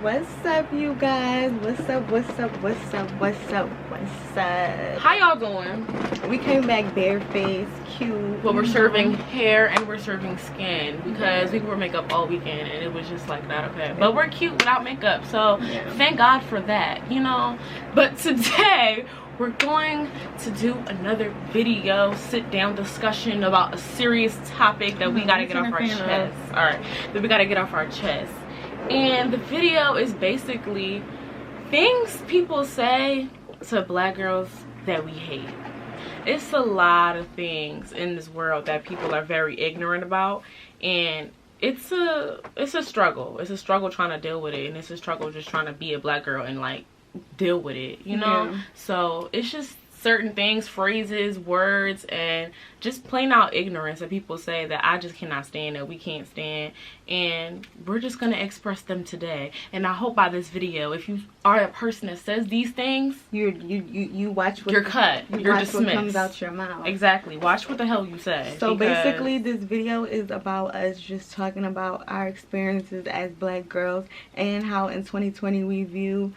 What's up, you guys? What's up? How y'all doing? We came back barefaced, cute. Well, we're serving hair and we're serving skin because we wore makeup all weekend and it was just like that, okay? But we're cute without makeup, so thank God for that, you know? But today, we're going to do another video, sit-down discussion about a serious topic that we gotta get off our chest. Alright, that we gotta get off our chest. And the video is basically things people say to black girls that we hate. It's a lot of things in this world that people are very ignorant about, and it's a struggle. It's a struggle trying to deal with it, and it's a struggle just trying to be a black girl and like deal with it, you know? So it's just certain things, phrases, words, and just plain out ignorance that people say that I just cannot stand, that we can't stand, and we're just gonna express them today. And I hope by this video, if you are a person that says these things, you watch what you're cut, you're dismissed. What comes out your mouth. Exactly. Watch what the hell you say. So basically, this video is about us just talking about our experiences as black girls and how in 2020 we view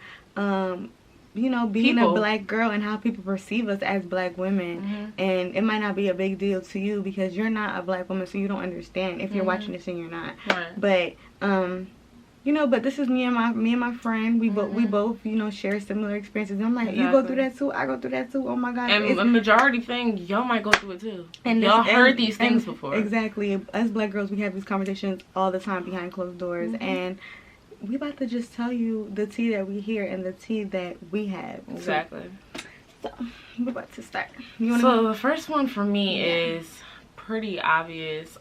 you know, being a black girl and how people perceive us as black women. And it might not be a big deal to you because you're not a black woman, so you don't understand if you're watching this and you're not. But you know, but this is me and my friend. We both you know, share similar experiences. And I'm like, you go through that too, I go through that too. Oh my god. And a majority thing, y'all might go through it too. And y'all heard these things before. Exactly. As black girls, we have these conversations all the time behind closed doors, and we about to just tell you the tea that we hear and the tea that we have. Exactly. So we're about to start. So the first one for me is pretty obvious.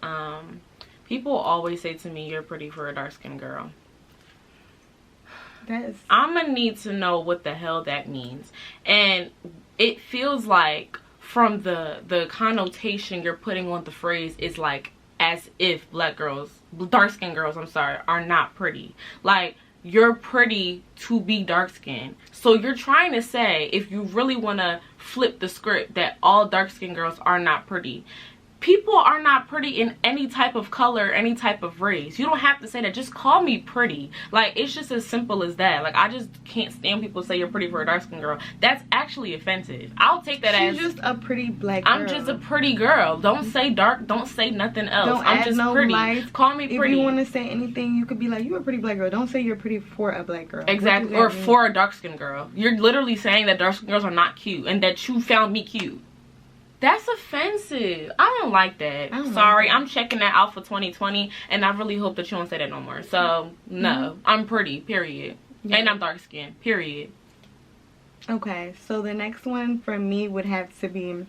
People always say to me, "You're pretty for a dark-skinned girl." I'm gonna need to know what the hell that means. And it feels like from the connotation you're putting on the phrase is like as if black girls, dark-skinned girls, I'm sorry, are not pretty. Like, you're pretty to be dark-skinned. So you're trying to say, if you really want to flip the script, that all dark-skinned girls are not pretty. People are not pretty in any type of color, any type of race. You don't have to say that. Just call me pretty. Like, it's just as simple as that. Like, I just can't stand people say you're pretty for a dark-skinned girl. That's actually offensive. I'll take that as... She's just a pretty black girl. I'm just a pretty girl. Don't say dark. Don't say nothing else. I'm just pretty. Lights. Call me pretty. If you want to say anything, you could be like, you're a pretty black girl. Don't say you're pretty for a black girl. Exactly. Or for a dark-skinned girl. You're literally saying that dark-skinned girls are not cute and that you found me cute. That's offensive. I don't like that. Sorry, I'm checking that out for 2020, and I really hope that you don't say that no more. So, no. I'm pretty, period. And I'm dark-skinned, period. Okay, so the next one for me would have to be...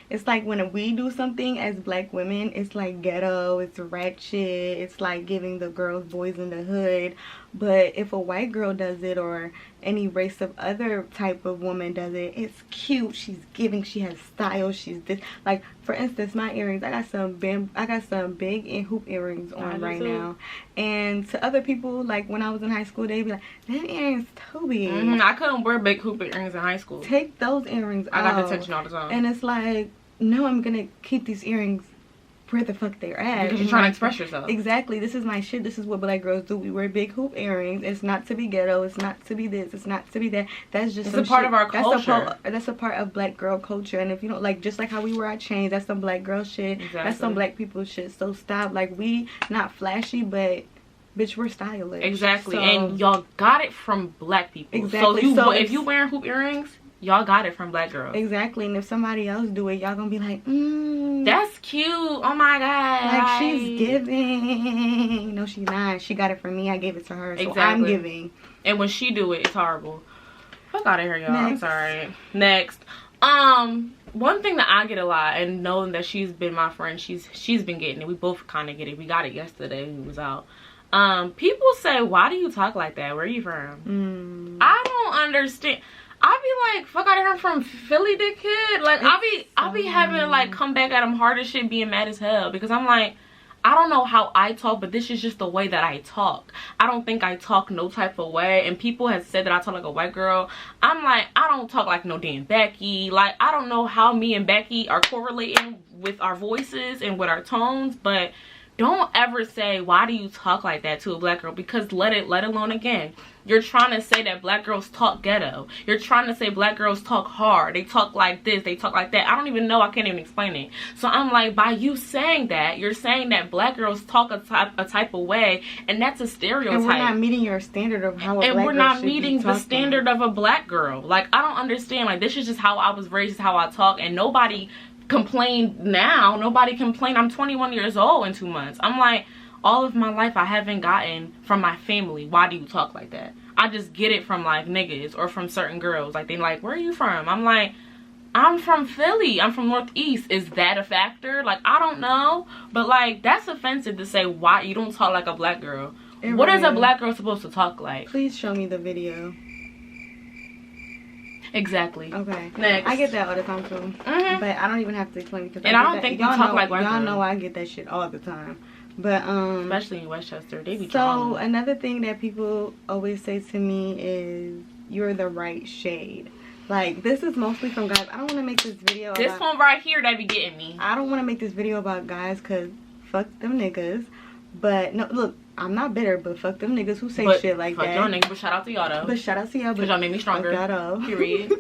It's like when we do something as black women, it's like ghetto, it's ratchet, it's like giving the girls boys in the hood. But if a white girl does it, or any race of other type of woman does it, it's cute, she's giving, she has style, she's this. Like, for instance, my earrings, I got some big and hoop earrings on right now. And to other people, like when I was in high school, they'd be like, that earring's too big. I couldn't wear big hoop earrings in high school. Take those earrings out. I got detention all the time. And it's like, no, I'm gonna keep these earrings where the fuck they're at. Because you're trying to express yourself. Exactly. This is my shit. This is what black girls do. We wear big hoop earrings. It's not to be ghetto. It's not to be this. It's not to be that. That's just a part of our culture. That's a part of black girl culture. And if you don't, like, just like how we wear our chains, that's some black girl shit. Exactly. That's some black people shit. So stop. Like, we not flashy, but bitch, we're stylish. Exactly. So, and y'all got it from black people. Exactly. So if you wearing hoop earrings, y'all got it from black girls. Exactly. And if somebody else do it, y'all gonna be like, that's cute. Oh my god. Like, she's giving. No, she's not. She got it from me. I gave it to her. So exactly. I'm giving. And when she do it, it's horrible. Fuck out of here, y'all. I'm sorry. Next. One thing that I get a lot, and knowing that she's been my friend, she's been getting it. We both kind of get it. We got it yesterday when we was out. People say, why do you talk like that? Where are you from? I don't understand. I be like, fuck out of here, I'm from Philly, dickhead. Like, I be having to like come back at them hard as shit, being mad as hell, because I'm like, I don't know how I talk, but this is just the way that I talk. I don't think I talk no type of way. And people have said that I talk like a white girl. I'm like, I don't talk like no damn Becky. Like, I don't know how me and Becky are correlating with our voices and with our tones, but don't ever say, why do you talk like that to a black girl? Because let alone, again, you're trying to say that black girls talk ghetto. You're trying to say black girls talk hard. They talk like this, they talk like that. I don't even know, I can't even explain it. So I'm like, by you saying that, you're saying that black girls talk a type of way, and that's a stereotype. And we're not meeting your standard of how a black girl should be talking. And we're not meeting the standard of a black girl. Like, I don't understand. Like, this is just how I was raised, how I talk, and nobody complained now. Nobody complained. I'm 21 years old in 2 months. I'm like, all of my life I haven't gotten from my family, why do you talk like that? I just get it from like niggas or from certain girls. Like, they like, where are you from? I'm like, I'm from Philly. I'm from Northeast. Is that a factor? Like, I don't know. But like, that's offensive to say why you don't talk like a black girl. What is a black girl supposed to talk like? Please show me the video. Exactly. Okay. Next. I get that all the time too. But I don't even have to explain because I don't think y'all talk like white girls. Y'all know I get that shit all the time. But especially in Westchester, they be so another thing that people always say to me is, you're the right shade. Like, this is mostly from guys. I don't want to make this video this one right here that be getting me. I don't want to make this video about guys because fuck them niggas. But no, look, I'm not bitter, but fuck them niggas who say shit like that. Fuck y'all niggas, but shout out to y'all though. But shout out to y'all. Because y'all made me stronger. Period.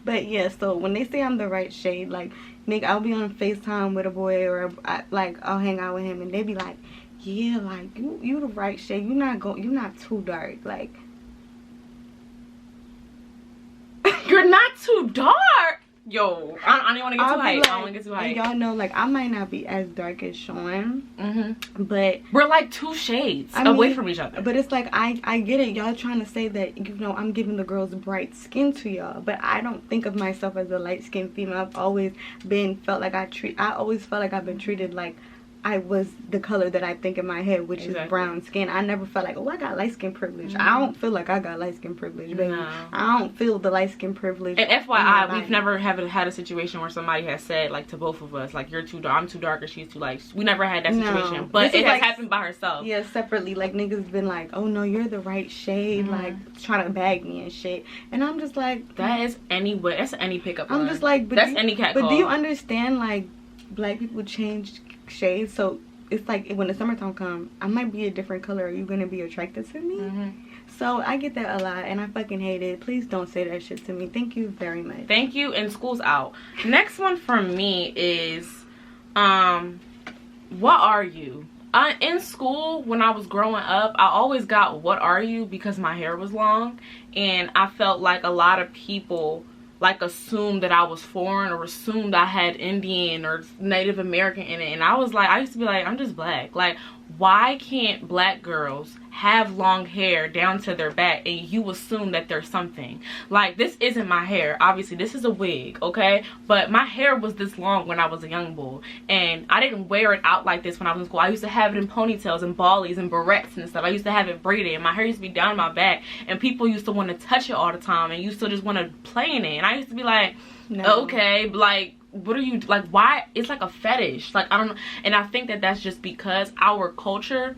But yeah, so when they say I'm the right shade, like, nigga, I'll be on FaceTime with a boy, or like I'll hang out with him, and they be like, yeah, like, you the right shade. You're not too dark. Like, you're not too dark. Yo, I don't want to get too hype. Like, I don't want to get too hype. Y'all know, like, I might not be as dark as Sean, but we're like 2 shades away from each other. But it's like, I get it. Y'all trying to say that, you know, I'm giving the girls bright skin to y'all, but I don't think of myself as a light-skinned female. I've always felt like I've been treated like I was the color that I think in my head, which is brown skin. I never felt like, oh, I got light skin privilege. I don't feel like I got light skin privilege, baby. No. I don't feel the light skin privilege. And FYI, we've never had a situation where somebody has said, like, to both of us, like, you're too dark, I'm too dark, or she's too light. We never had that situation, but it has happened by herself. Yeah, separately. Like, niggas been like, oh no, you're the right shade, like, trying to bag me and shit. And I'm just like, that's any pickup line. I'm just like, but that's any cat call. But do you understand, like, black people change shades, so it's like when the summertime comes, I might be a different color. Are you gonna be attracted to me? So I get that a lot, and I fucking hate it. Please don't say that shit to me. Thank you very much. Thank you. And school's out. Next one for me is what are you? In school, when I was growing up, I always got what are you because my hair was long, and I felt like a lot of people like assumed that I was foreign, or assumed I had Indian or Native American in it. And I was like, I used to be like, I'm just black. Like, why can't black girls have long hair down to their back and you assume that there's something? Like, this isn't my hair. Obviously, this is a wig, okay? But my hair was this long when I was a young bull, and I didn't wear it out like this when I was in school. I used to have it in ponytails and ballies and barrettes and stuff. I used to have it braided, and my hair used to be down my back, and people used to want to touch it all the time and used to just want to play in it. And I used to be like, no. Okay, like, what are you, like, why? It's like a fetish. Like, I don't know. And I think that that's just because our culture,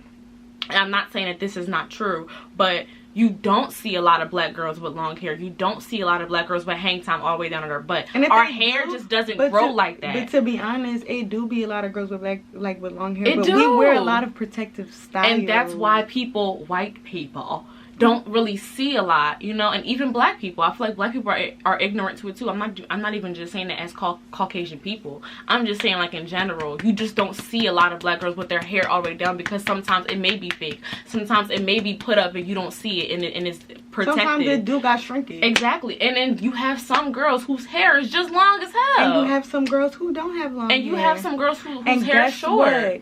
and I'm not saying that this is not true, but you don't see a lot of black girls with long hair. You don't see a lot of black girls with hang time all the way down to their butt. And our hair just doesn't grow like that. But to be honest, it do be a lot of girls with with long hair. But we wear a lot of protective styles. And that's why white people don't really see a lot, you know. And even black people, I feel like black people are ignorant to it too. I'm not even just saying that as Caucasian people. I'm just saying, like, in general, you just don't see a lot of black girls with their hair all the way down, because sometimes it may be fake, sometimes it may be put up and you don't see it, and it's protected. Sometimes it do got shrinkage. Exactly. And then you have some girls whose hair is just long as hell, and you have some girls who don't have long hair, and you have some girls whose hair is short.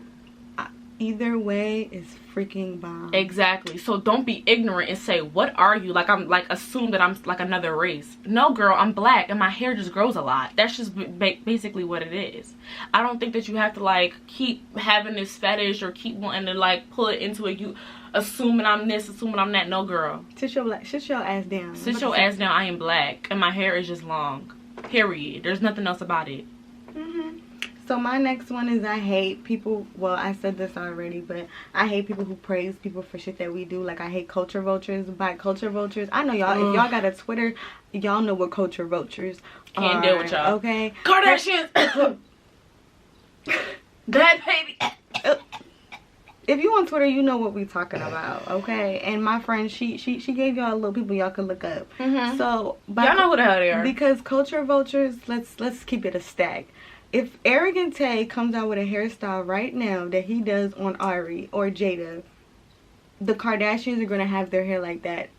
What? Either way is freaking bomb. Exactly. So don't be ignorant and say, what are you? Like, I'm like, assume that I'm like another race. No, girl, I'm black and my hair just grows a lot. That's just basically what it is. I don't think that you have to, like, keep having this fetish or keep wanting to, like, pull it into it. You assuming I'm this, assuming I'm that. No, girl. Sit your ass down. Sit your ass down. I am black and my hair is just long. Period. There's nothing else about it. So my next one is, I hate people, well, I said this already, but I hate people who praise people for shit that we do. Like, I hate culture vultures. By culture vultures, I know y'all, if y'all got a Twitter, y'all know what culture vultures are. Can't deal with y'all. Okay? Kardashians! Bad baby! if you on Twitter, you know what we talking about, okay? And my friend, she gave y'all little people y'all can look up. So y'all know who the hell they are. Because culture vultures, let's keep it a stack. If Arrogant Tay comes out with a hairstyle right now that he does on Ari or Jada, the Kardashians are gonna have their hair like that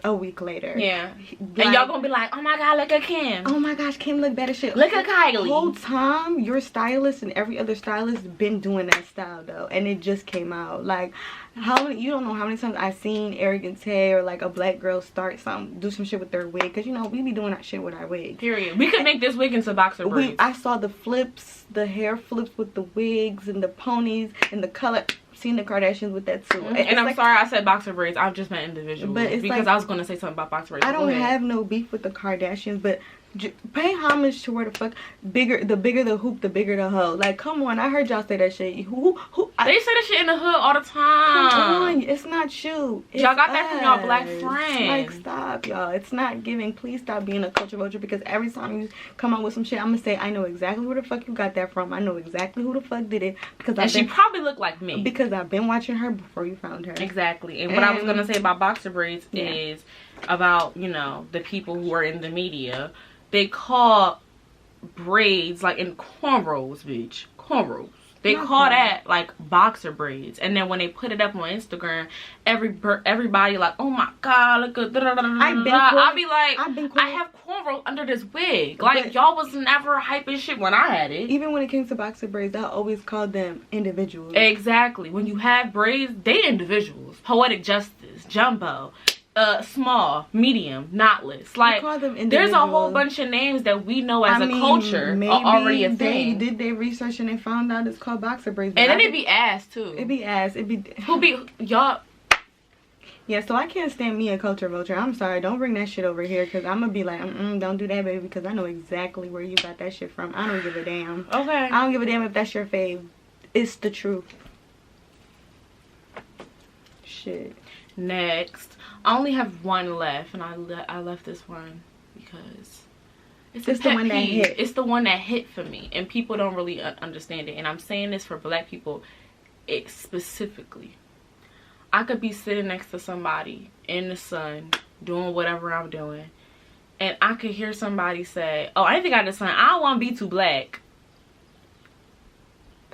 a week later. Yeah. Like, and y'all gonna be like, oh my god, look at Kim. Oh my gosh, Kim look better shit. Look at Kylie. The whole time, your stylist and every other stylist been doing that style though, and it just came out. Like, you don't know how many times I've seen Arrogant Tay or like a black girl do some shit with their wig, because you know we be doing that shit with our wig. Period. We could make this wig into boxer braids. I saw the flips, the hair flips with the wigs and the ponies and the color. Seen the Kardashians with that too. And I'm like, sorry I said boxer braids. I've just meant individual. But it's because like, I was going to say something about boxer braids. I don't have no beef with the Kardashians, but pay homage to where the fuck the bigger the hoop, the bigger the hoe. Like, come on, I heard y'all say that shit. They say that shit in the hood all the time. Come on, it's not you. Y'all got that from y'all black friends. Like, stop, y'all. It's not giving. Please stop being a culture vulture, because every time you come out with some shit, I'm gonna say, I know exactly where the fuck you got that from. I know exactly who the fuck did it, because she probably looked like me, because I've been watching her before you found her. Exactly. And what I was gonna say about boxer braids is about, you know, the people who are in the media. They call braids, like in cornrows, bitch. Cornrows. They call that like boxer braids. And then when they put it up on Instagram, everybody like, oh my god, look at I'll be like, I have cornrows under this wig. Like, y'all was never hyping shit when I had it. Even when it came to boxer braids, I always called them individuals. Exactly. When you have braids, they individuals. Poetic Justice, Jumbo, small, medium, knotless. Like, there's a whole bunch of names that we know as a culture are already a thing. Did they research and they found out it's called boxer braids? And then it'd be ass too. It'd be ass. It'd be y'all. Yeah, so I can't stand me a culture vulture. I'm sorry, don't bring that shit over here, because I'm gonna be like, don't do that, baby, because I know exactly where you got that shit from. I don't give a damn. Okay. I don't give a damn if that's your fave. It's the truth. Shit. Next, I only have one left, and I left this one because it's the one that hit. It's the one that hit for me, and people don't really understand it. And I'm saying this for black people, specifically. I could be sitting next to somebody in the sun doing whatever I'm doing, and I could hear somebody say, "Oh, I didn't think I had the sun. I don't want to be too black."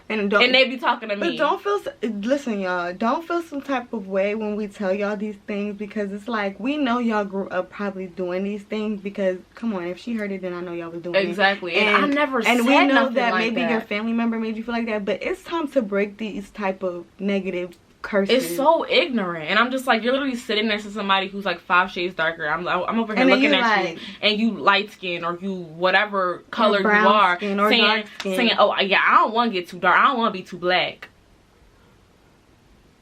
And they be talking to me. But don't feel, listen y'all, don't feel some type of way when we tell y'all these things, because it's like, we know y'all grew up probably doing these things, because come on, if she heard it, then I know y'all was doing it. Exactly. And I never said nothing like that. And we know that maybe your family member made you feel like that, but it's time to break these type of negative curses. It's so ignorant, and I'm just like, you're literally sitting next to somebody who's like 5 shades darker. I'm over here looking at you, and you light skin, or you whatever color you are, saying, oh yeah, I don't want to get too dark, I don't want to be too black.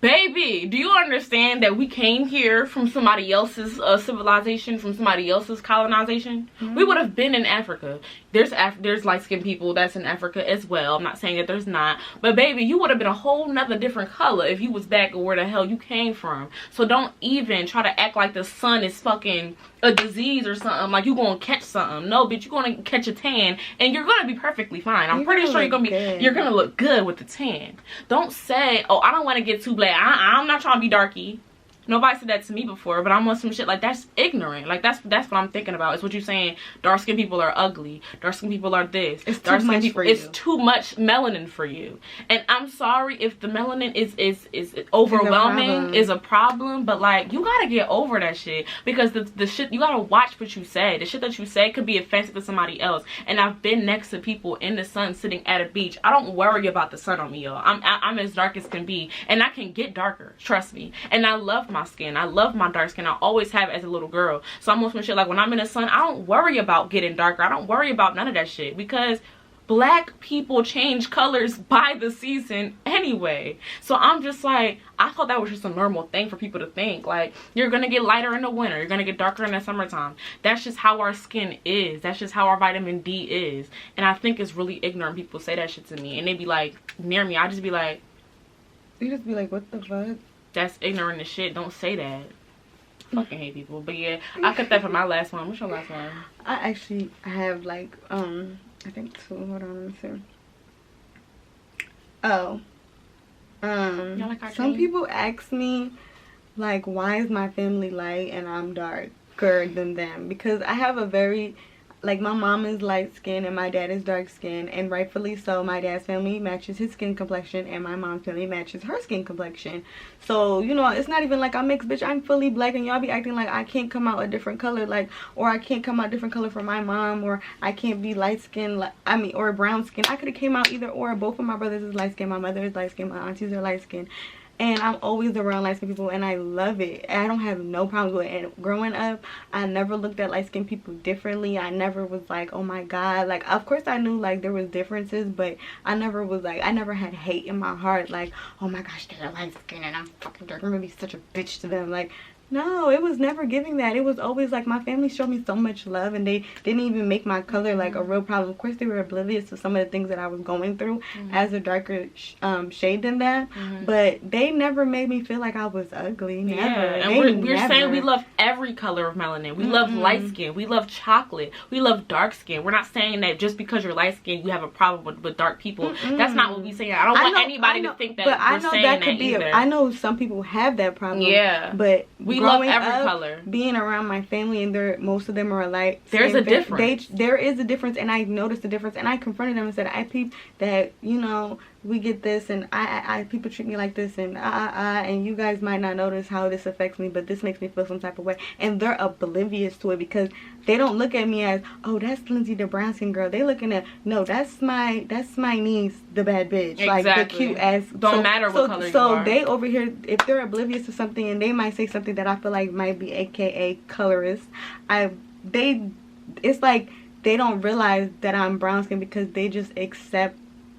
Baby, do you understand that we came here from somebody else's civilization, from somebody else's colonization? We would have been in Africa. There's light-skinned people that's in Africa as well. I'm not saying that there's not. But baby, you would have been a whole nother different color if you was back where the hell you came from. So don't even try to act like the sun is fucking a disease or something. Like you gonna catch something. No, bitch, you're gonna catch a tan and you're gonna be perfectly fine. I'm pretty sure you're gonna look good with the tan. Don't say, oh, I don't want to get too black. I'm not trying to be darky. Nobody said that to me before, but I'm on some shit like that's ignorant. Like that's what I'm thinking about. It's what you're saying. Dark skinned people are ugly. Dark skinned people are this. It's too much for you. It's too much melanin for you. And I'm sorry if the melanin is overwhelming, is a problem, but like you gotta get over that shit, because the shit, you gotta watch what you say. The shit that you say could be offensive to somebody else. And I've been next to people in the sun sitting at a beach. I don't worry about the sun on me, y'all. I'm as dark as can be, and I can get darker. Trust me. And I love my skin. I love my dark skin. I always have as a little girl. So I'm on some shit like when I'm in the sun, I don't worry about getting darker. I don't worry about none of that shit, because black people change colors by the season anyway. So I'm just like, I thought that was just a normal thing for people to think. Like, you're gonna get lighter in the winter, you're gonna get darker in the summertime. That's just how our skin is. That's just how our vitamin D is. And I think it's really ignorant people say that shit to me, and they be like near me, I just be like, you just be like, what the fuck? That's ignorant as shit. Don't say that. Fucking hate people. But yeah, I cut that for my last one. What's your last one? I have like I think 2. Hold on, let me see. Oh, Some people ask me, like, why is my family light and I'm darker than them? Because I have a very, like, my mom is light skinned and my dad is dark skinned, and rightfully so. My dad's family matches his skin complexion and my mom's family matches her skin complexion. So, you know, it's not even like I'm mixed, bitch. I'm fully black, and y'all be acting like I can't come out a different color, like, or I can't come out a different color for my mom, or I can't be light skinned, like, I mean, or brown skin. I could have came out either or. Both of my brothers is light skinned, my mother is light skinned, my aunties are light skinned. And I'm always around light-skinned people, and I love it. I don't have no problems with it. And growing up, I never looked at light-skinned people differently. I never was like, oh my God. Like, of course I knew, like, there was differences, but I never was like, I never had hate in my heart. Like, oh my gosh, they're light-skinned and I'm fucking dark. I'm gonna be such a bitch to them. Like, no, it was never giving that. It was always like my family showed me so much love, and they didn't even make my color like a real problem. Of course, they were oblivious to some of the things that I was going through as a darker shade than that, but they never made me feel like I was ugly. Never. Yeah, and we're saying we love every color of melanin. We love light skin. We love chocolate. We love dark skin. We're not saying that just because you're light skinned you have a problem with dark people. That's not what we're saying. I don't want anybody to think that we're saying that either. I know some people have that problem. Yeah, but we love every color. Being around my family, and most of them are alike. There's a difference. There is a difference, and I noticed the difference, and I confronted them and said, I peep that, you know, we get this, and I people treat me like this, and and you guys might not notice how this affects me, but this makes me feel some type of way. And they're oblivious to it because they don't look at me as, oh, that's Lindsay the brown skin girl. They looking at, no, that's my niece, the bad bitch. Exactly. Like the cute ass. Don't matter what color you are. So they over here, if they're oblivious to something, and they might say something that I feel like might be AKA colorist, it's like they don't realize that I'm brown skin because they just accept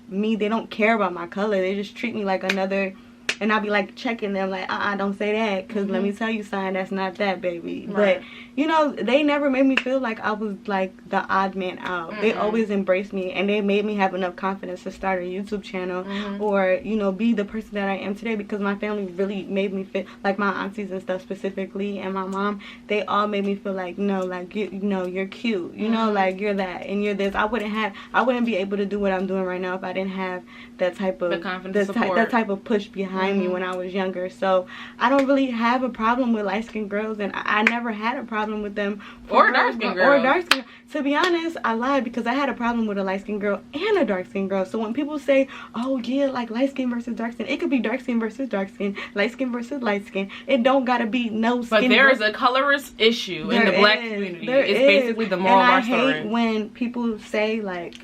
me. They don't care about my color. They just treat me like another, and I'll be like checking them like, don't say that, because let me tell you something, that's not that, baby. Right. But you know, they never made me feel like I was like the odd man out. They always embraced me, and they made me have enough confidence to start a YouTube channel, or, you know, be the person that I am today, because my family really made me feel like, my aunties and stuff specifically, and my mom, they all made me feel like, no, like, you know, you're cute, you know, like, you're that and you're this. I wouldn't be able to do what I'm doing right now if I didn't have that type of that type of push behind me when I was younger. So I don't really have a problem with light-skinned girls, and I never had a problem with them, or dark-skinned girls. Or dark-skinned. To be honest, I lied, because I had a problem with a light-skinned girl and a dark-skinned girl. So when people say, oh yeah, like light-skin versus dark-skin, it could be dark-skin versus dark-skin, light-skin versus light-skin. It don't gotta be no skin. But there is a colorist issue in the black community. It's basically the moral of our story. I hate when people say, like,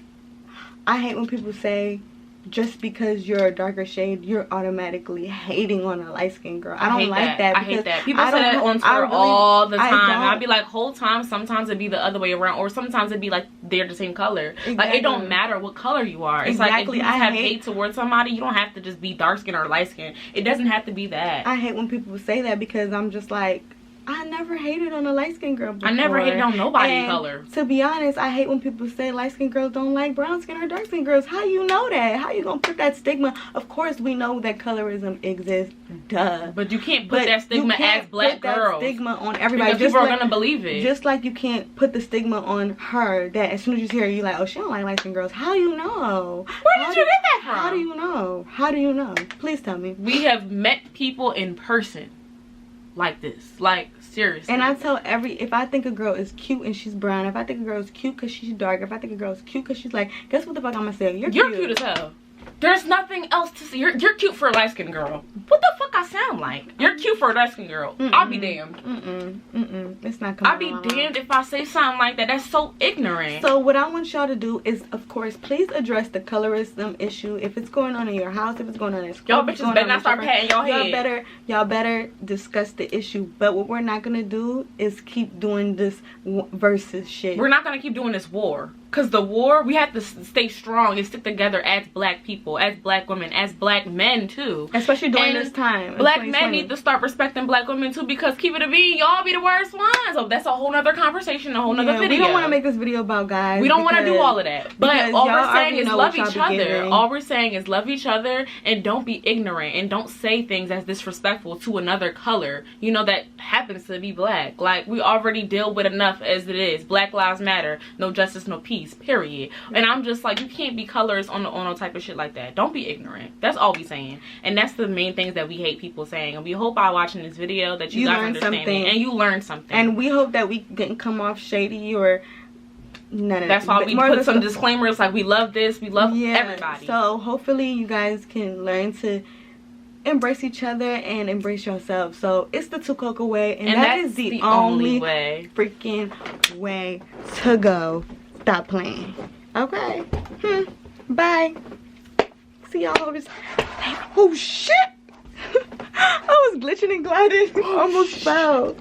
just because you're a darker shade, you're automatically hating on a light-skinned girl. I don't like that. I hate that. People say that on Twitter all the time. And I'd be like, whole time, sometimes it'd be the other way around, or sometimes it'd be like they're the same color. Exactly. Like, it don't matter what color you are. It's like, if you have hate towards somebody, you don't have to just be dark-skinned or light-skinned. It doesn't have to be that. I hate when people say that, because I'm just like, I never hated on a light-skinned girl before. I never hated on nobody's color. To be honest, I hate when people say light-skinned girls don't like brown-skinned or dark-skinned girls. How you know that? How you gonna put that stigma? Of course, we know that colorism exists. Duh. But you can't put that stigma as black girls. That stigma on everybody. Because people are gonna believe it. Just like you can't put the stigma on her that as soon as you see her, you're like, oh, she don't like light-skinned girls. How you know? Where did you get that from? How do you know? How do you know? Please tell me. We have met people in person like this. Like, seriously. And I tell if I think a girl is cute and she's brown, if I think a girl is cute because she's dark, if I think a girl is cute because she's like, guess what the fuck I'm gonna say? You're cute as hell. There's nothing else to say. You're cute for a light-skinned girl. What the fuck I sound like? You're cute for a light-skinned girl. I'll be damned. It's not coming. I'll be damned if I say something like that. That's so ignorant. So what I want y'all to do is, of course, please address the colorism issue. If it's going on in your house, if it's going on in school, y'all bitches better not start patting your head. Y'all better discuss the issue. But what we're not gonna do is keep doing this versus shit. We're not gonna keep doing this war. Because the war, we have to stay strong and stick together as black people, as black women, as black men too. Especially during this time. Black men need to start respecting black women too, because keep it a bean, y'all be the worst ones. So that's a whole nother conversation, a whole nother video. We don't want to make this video about guys. We don't want to do all of that. But all we're saying is love each other. All we're saying is love each other, and don't be ignorant, and don't say things as disrespectful to another color, you know, that happens to be black. Like, we already deal with enough as it is. Black lives matter. No justice, no peace. peace, period. And I'm just like, you can't be colors on the ono type of shit like that. Don't be ignorant. That's all we saying. And that's the main things that we hate people saying. And we hope by watching this video that you guys understand something. And you learn something. And we hope that we didn't come off shady or none of that. That's why we put some disclaimers like we love this, we love everybody. So hopefully you guys can learn to embrace each other and embrace yourself. So it's the Tukoko way, and that is the only way, freaking way to go. Stop playing. Okay. Bye. See y'all over. Oh shit! I was glitching and gliding. Almost fell.